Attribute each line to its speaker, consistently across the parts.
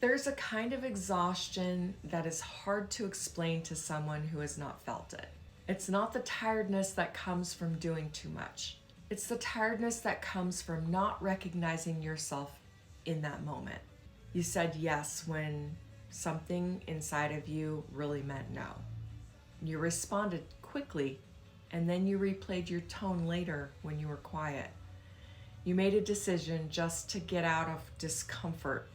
Speaker 1: There's a kind of exhaustion that is hard to explain to someone who has not felt it. It's not the tiredness that comes from doing too much. It's the tiredness that comes from not recognizing yourself in that moment. You said yes when something inside of you really meant no. You responded quickly, and then you replayed your tone later when you were quiet. You made a decision just to get out of discomfort.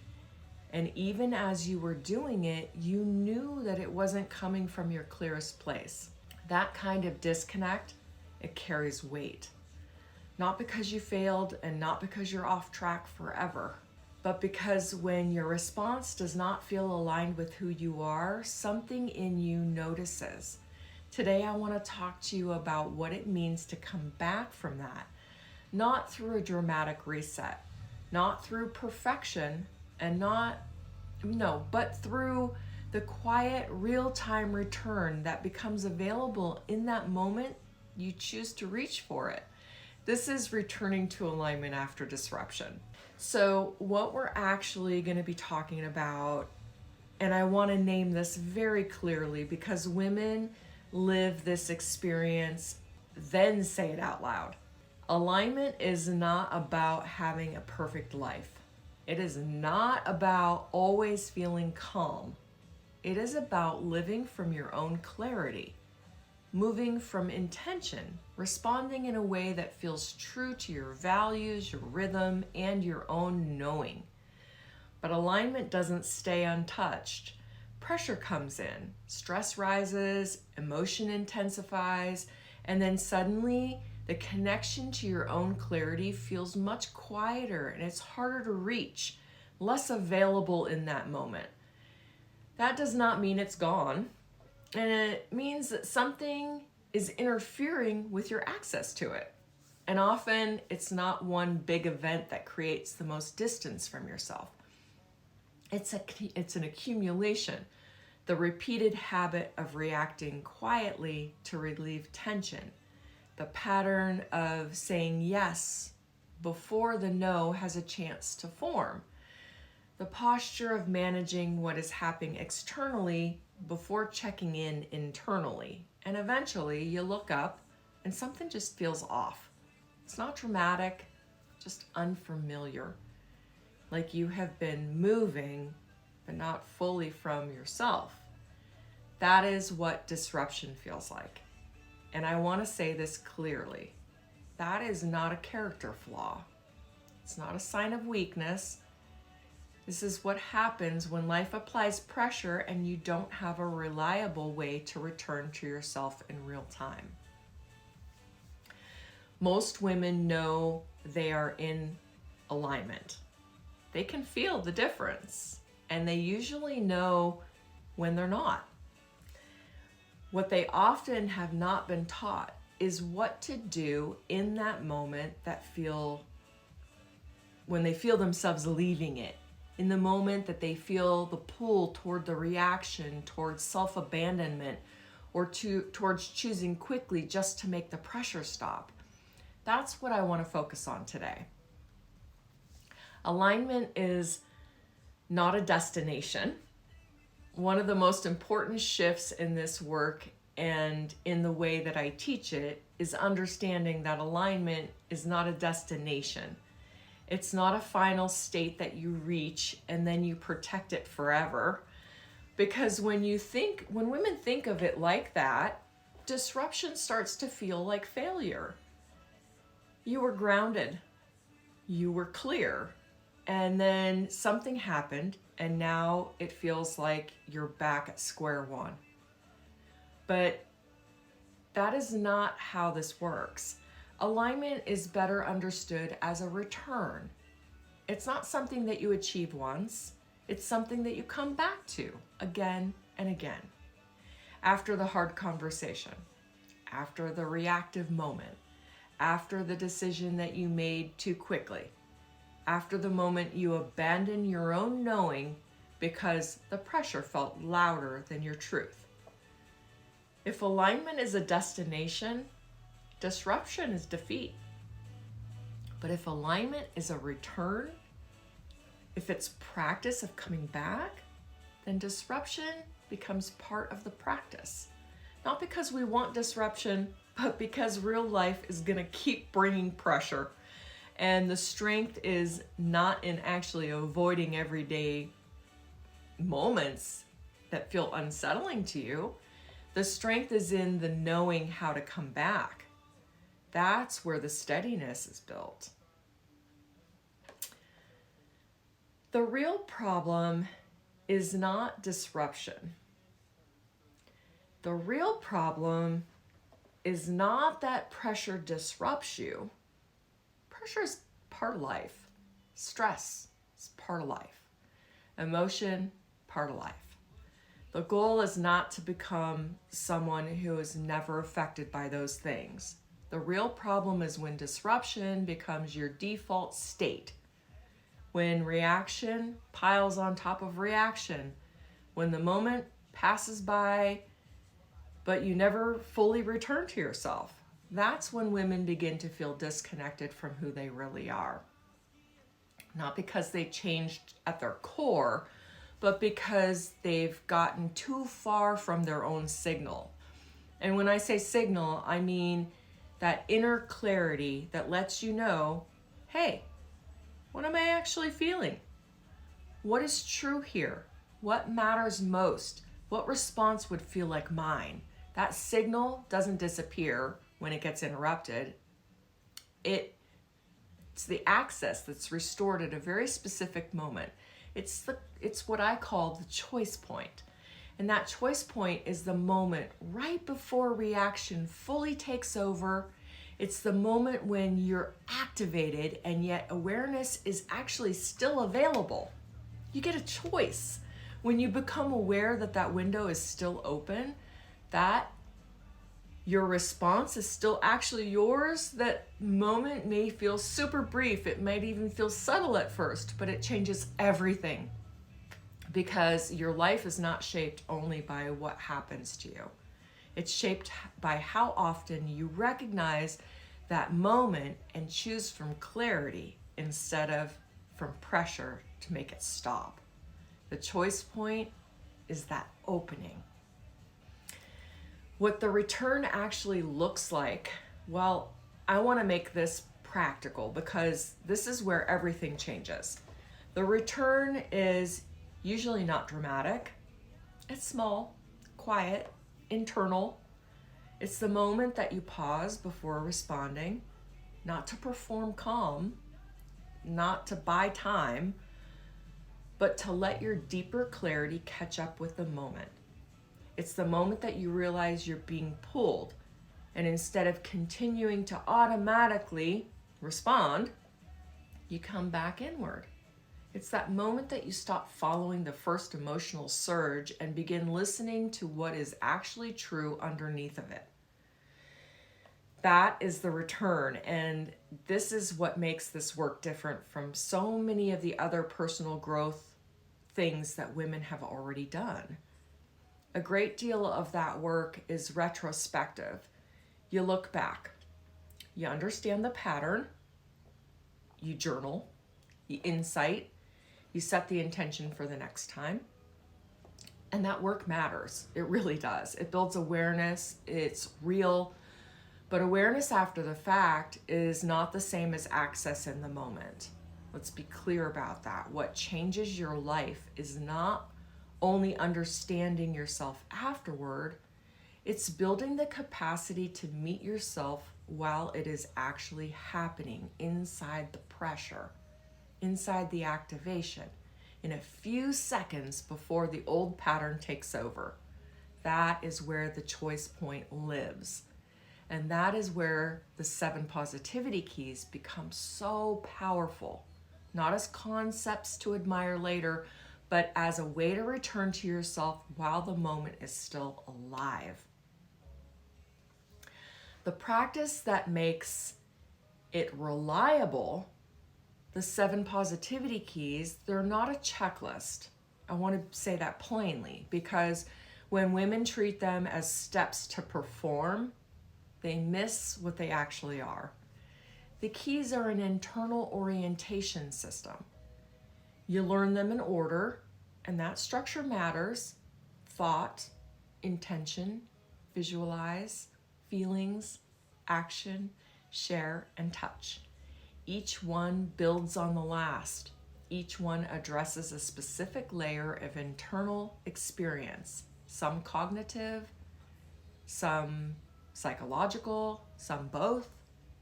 Speaker 1: And even as you were doing it, you knew that it wasn't coming from your clearest place. That kind of disconnect, it carries weight. Not because you failed and not because you're off track forever, but because when your response does not feel aligned with who you are, something in you notices. Today, I want to talk to you about what it means to come back from that, not through a dramatic reset, not through perfection, but through the quiet, real-time return that becomes available in that moment you choose to reach for it. This is returning to alignment after disruption. So what we're actually going to be talking about, and I want to name this very clearly because women live this experience, then say it out loud. Alignment is not about having a perfect life. It is not about always feeling calm. It is about living from your own clarity, moving from intention, responding in a way that feels true to your values, your rhythm, and your own knowing. But alignment doesn't stay untouched. Pressure comes in, stress rises, emotion intensifies, and then suddenly the connection to your own clarity feels much quieter and it's harder to reach, less available in that moment. That does not mean it's gone, and it means that something is interfering with your access to it. And often it's not one big event that creates the most distance from yourself. It's an accumulation, the repeated habit of reacting quietly to relieve tension. The pattern of saying yes before the no has a chance to form. The posture of managing what is happening externally before checking in internally. And eventually you look up and something just feels off. It's not dramatic, just unfamiliar. Like you have been moving, but not fully from yourself. That is what disruption feels like. And I want to say this clearly. That is not a character flaw. It's not a sign of weakness. This is what happens when life applies pressure and you don't have a reliable way to return to yourself in real time. Most women know they are in alignment. They can feel the difference, and they usually know when they're not. What they often have not been taught is what to do in that moment when they feel themselves leaving it, in the moment that they feel the pull toward the reaction, towards self-abandonment, or towards choosing quickly just to make the pressure stop. That's what I want to focus on today. Alignment is not a destination. One of the most important shifts in this work and in the way that I teach it is understanding that alignment is not a destination. It's not a final state that you reach and then you protect it forever. Because when women think of it like that, disruption starts to feel like failure. You were grounded, you were clear, and then something happened and now it feels like you're back at square one. But that is not how this works. Alignment is better understood as a return. It's not something that you achieve once. It's something that you come back to again and again. After the hard conversation, after the reactive moment, after the decision that you made too quickly, after the moment you abandon your own knowing because the pressure felt louder than your truth. If alignment is a destination, disruption is defeat. But if alignment is a return, If it's practice of coming back, then disruption becomes part of the practice. Not because we want disruption, but because real life is going to keep bringing pressure. And the strength is not in actually avoiding everyday moments that feel unsettling to you. The strength is in the knowing how to come back. That's where the steadiness is built. The real problem is not disruption. The real problem is not that pressure disrupts you. Pressure is part of life. Stress is part of life. Emotion, part of life. The goal is not to become someone who is never affected by those things. The real problem is when disruption becomes your default state. When reaction piles on top of reaction. When the moment passes by, but you never fully return to yourself. That's when women begin to feel disconnected from who they really are. Not because they changed at their core, but because they've gotten too far from their own signal. And when I say signal, I mean that inner clarity that lets you know, hey, what am I actually feeling? What is true here? What matters most? What response would feel like mine? That signal doesn't disappear when it gets interrupted. It's the access that's restored at a very specific moment. It's what I call the choice point. And that choice point is the moment right before reaction fully takes over. It's the moment when you're activated and yet awareness is actually still available. You get a choice. When you become aware that that window is still open, that your response is still actually yours. That moment may feel super brief. It might even feel subtle at first, but it changes everything because your life is not shaped only by what happens to you. It's shaped by how often you recognize that moment and choose from clarity instead of from pressure to make it stop. The choice point is that opening. What the return actually looks like, well, I want to make this practical because this is where everything changes. The return is usually not dramatic. It's small, quiet, internal. It's the moment that you pause before responding, not to perform calm, not to buy time, but to let your deeper clarity catch up with the moment. It's the moment that you realize you're being pulled, and instead of continuing to automatically respond, you come back inward. It's that moment that you stop following the first emotional surge and begin listening to what is actually true underneath of it. That is the return, and this is what makes this work different from so many of the other personal growth things that women have already done. A great deal of that work is retrospective. You look back, you understand the pattern, you journal, you insight, you set the intention for the next time. And that work matters. It really does. It builds awareness. It's real. But awareness after the fact is not the same as access in the moment. Let's be clear about that. What changes your life is not only understanding yourself afterward, it's building the capacity to meet yourself while it is actually happening inside the pressure, inside the activation, in a few seconds before the old pattern takes over. That is where the choice point lives. And that is where the 7 positivity keys become so powerful, not as concepts to admire later, but as a way to return to yourself while the moment is still alive. The practice that makes it reliable, the 7 positivity keys, they're not a checklist. I want to say that plainly, because when women treat them as steps to perform, they miss what they actually are. The keys are an internal orientation system. You learn them in order, and that structure matters. Thought, intention, visualize, feelings, action, share, and touch. Each one builds on the last. Each one addresses a specific layer of internal experience, some cognitive, some psychological, some both.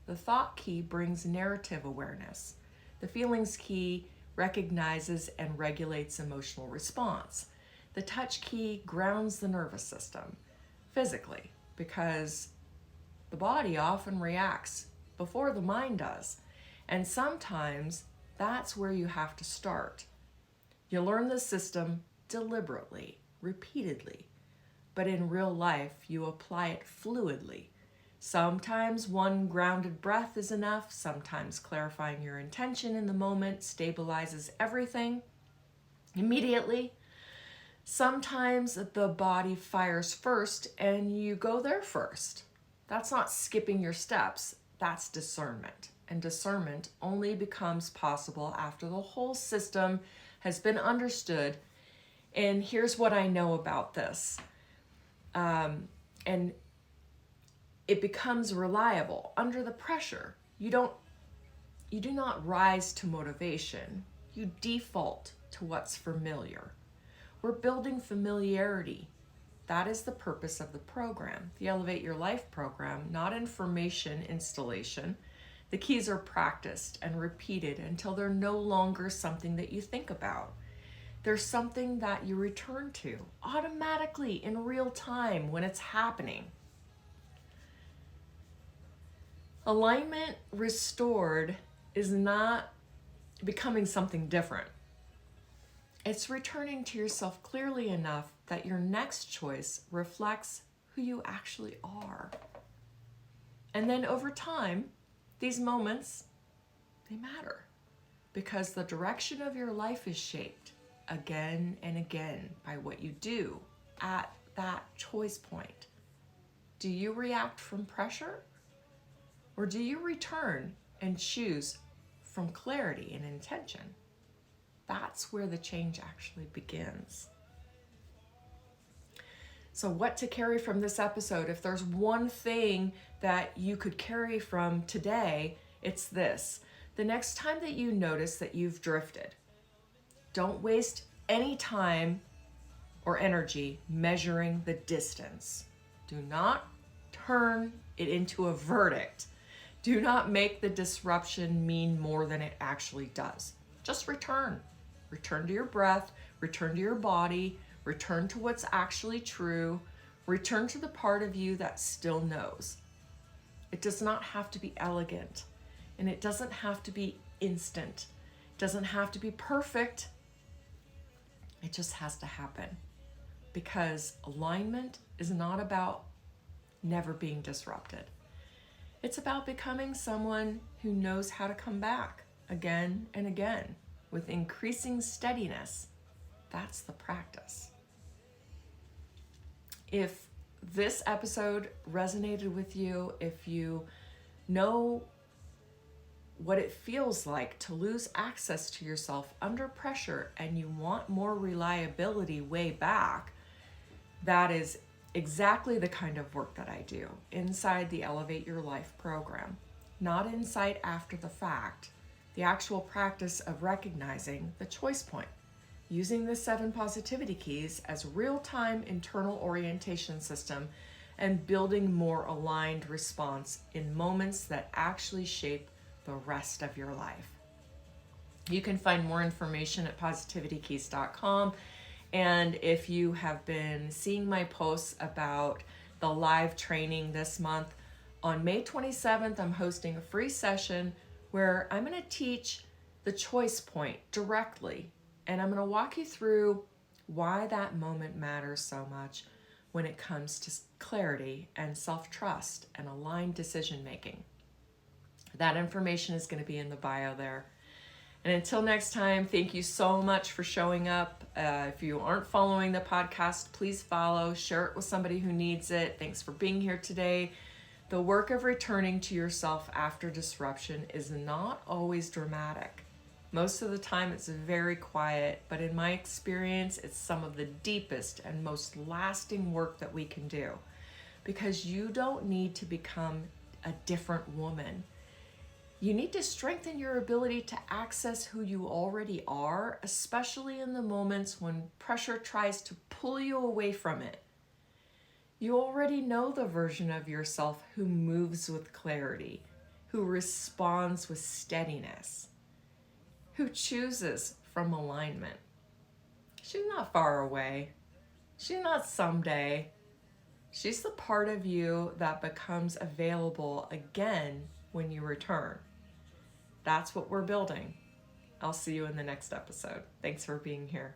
Speaker 1: The thought key brings narrative awareness. The feelings key recognizes and regulates emotional response. The touch key grounds the nervous system physically, because the body often reacts before the mind does. And sometimes that's where you have to start. You learn the system deliberately, repeatedly, but in real life, you apply it fluidly. Sometimes one grounded breath is enough. Sometimes clarifying your intention in the moment stabilizes everything immediately. Sometimes the body fires first and you go there first. That's not skipping your steps, that's discernment. And discernment only becomes possible after the whole system has been understood. And here's what I know about this. And it becomes reliable under the pressure. You do not rise to motivation. You default to what's familiar. We're building familiarity. That is the purpose of the program, the Elevate Your Life program, not information installation. The keys are practiced and repeated until they're no longer something that you think about. There's something that you return to automatically in real time when it's happening. Alignment restored is not becoming something different. It's returning to yourself clearly enough that your next choice reflects who you actually are. And then over time, these moments, they matter because the direction of your life is shaped again and again by what you do at that choice point. Do you react from pressure? Or do you return and choose from clarity and intention? That's where the change actually begins. So what to carry from this episode? If there's one thing that you could carry from today, it's this. The next time that you notice that you've drifted, don't waste any time or energy measuring the distance. Do not turn it into a verdict. Do not make the disruption mean more than it actually does. Just return. Return to your breath, return to your body, return to what's actually true, return to the part of you that still knows. It does not have to be elegant, and it doesn't have to be instant. It doesn't have to be perfect. It just has to happen, because alignment is not about never being disrupted. It's about becoming someone who knows how to come back again and again with increasing steadiness. That's the practice. If this episode resonated with you, if you know what it feels like to lose access to yourself under pressure and you want more reliability way back, that is exactly the kind of work that I do inside the Elevate Your Life program. Not insight after the fact, the actual practice of recognizing the choice point, using the 7 positivity keys as real-time internal orientation system and building more aligned response in moments that actually shape the rest of your life. You can find more information at positivitykeys.com. And if you have been seeing my posts about the live training this month, on May 27th, I'm hosting a free session where I'm going to teach the choice point directly. And I'm going to walk you through why that moment matters so much when it comes to clarity and self-trust and aligned decision making. That information is going to be in the bio there. And until next time, thank you so much for showing up. If you aren't following the podcast, please follow, share it with somebody who needs it. Thanks for being here today. The work of returning to yourself after disruption is not always dramatic. Most of the time it's very quiet, but in my experience, it's some of the deepest and most lasting work that we can do. Because you don't need to become a different woman. You need to strengthen your ability to access who you already are, especially in the moments when pressure tries to pull you away from it. You already know the version of yourself who moves with clarity, who responds with steadiness, who chooses from alignment. She's not far away. She's not someday. She's the part of you that becomes available again when you return. That's what we're building. I'll see you in the next episode. Thanks for being here.